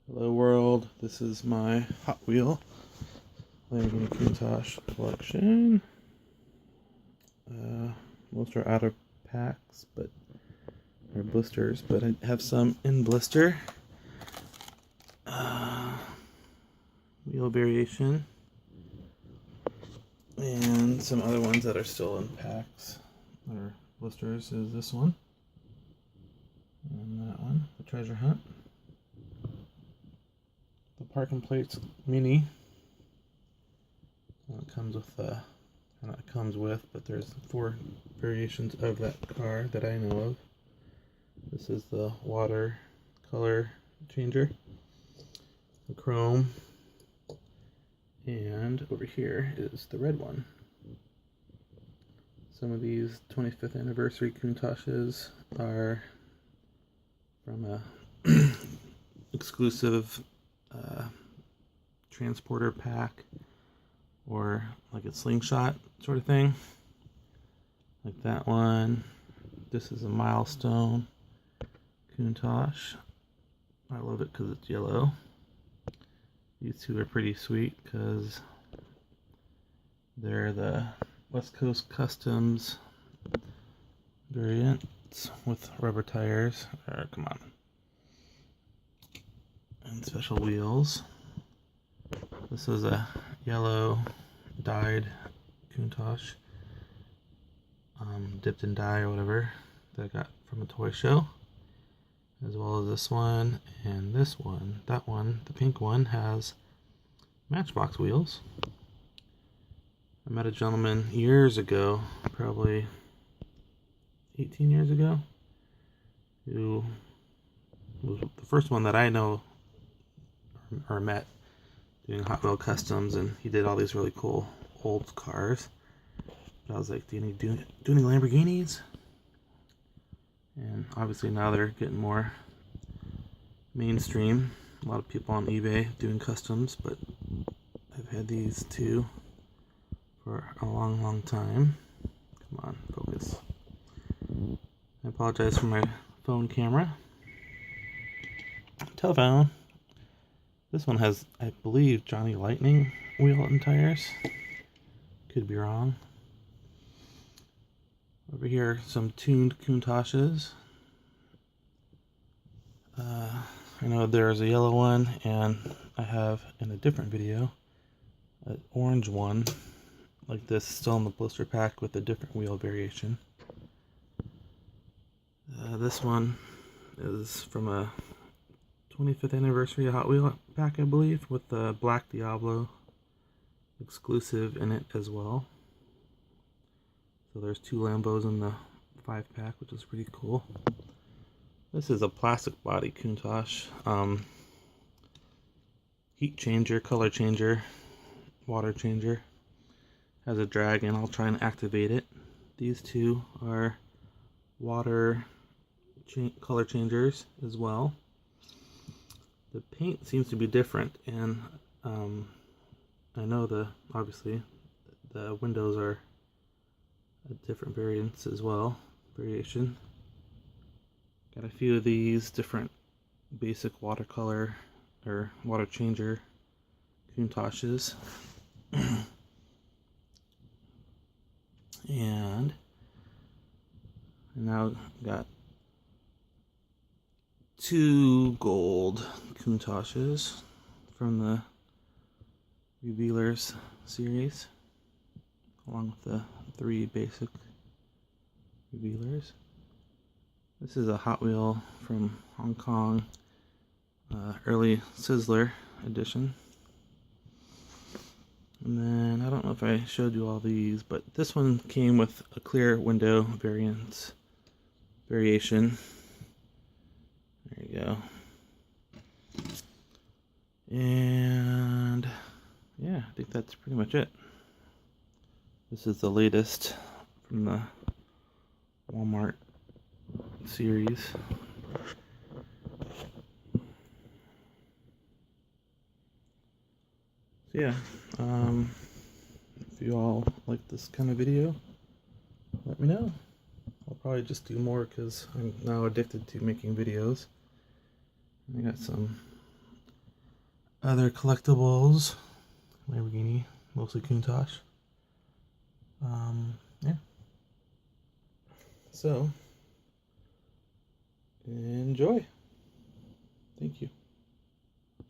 Hello world, this is my Hot Wheel Lamborghini Countach collection. Most are out of packs, but or blisters, but I have some in blister. Wheel variation, and some other ones that are still in packs or blisters is this one, and that one, the Treasure Hunt. The Parking Plates Mini. It comes with, not comes with, but there's 4 variations of that car that I know of. This is the water color changer, the chrome, and over here is the red one. Some of these 25th anniversary Countaches are from a exclusive transporter pack, or like a slingshot sort of thing, like that one. This is a milestone Countach. I love it because it's yellow. These two are pretty sweet because they're the West Coast Customs variants with rubber tires. Come on. And special wheels. This is a yellow dyed Countach, dipped in dye or whatever, that I got from a toy show, as well as this one and this one. That one, the pink one, has Matchbox wheels. I met a gentleman years ago, probably 18 years ago, who was the first one that I know or met doing Hot Wheel Customs, and he did all these really cool old cars. But I was like, do any Lamborghinis? And obviously now they're getting more mainstream. A lot of people on eBay doing customs, but I've had these two for a long time. Come on, focus. I apologize for my phone camera. Telephone. This one has, I believe, Johnny Lightning wheel and tires. Could be wrong. Over here, some tuned Countaches. I know there's a yellow one, and I have in a different video an orange one like this, still in the blister pack with a different wheel variation. This one is from a 25th anniversary Hot Wheel pack, I believe, with the Black Diablo exclusive in it as well. So there's 2 Lambos in the 5-pack, which is pretty cool. This is a plastic body Countach. Heat changer, color changer, water changer. Has a drag, and I'll try and activate it. These two are water color changers as well. The paint seems to be different, and I know obviously the windows are different variants as well. Variation. Got a few of these different basic watercolor or water changer Countaches. And I now got 2 gold Countaches from the Revealers series, along with the 3 basic Revealers. This is a Hot Wheel from Hong Kong, early Sizzler edition. And then, I don't know if I showed you all these, but this one came with a clear window variation. There you go. And yeah, I think that's pretty much it. This is the latest from the Walmart series. So yeah, if you all like this kind of video, let me know. I'll probably just do more because I'm now addicted to making videos. I got some other collectibles. Lamborghini, mostly Countach. Yeah. So, enjoy. Thank you.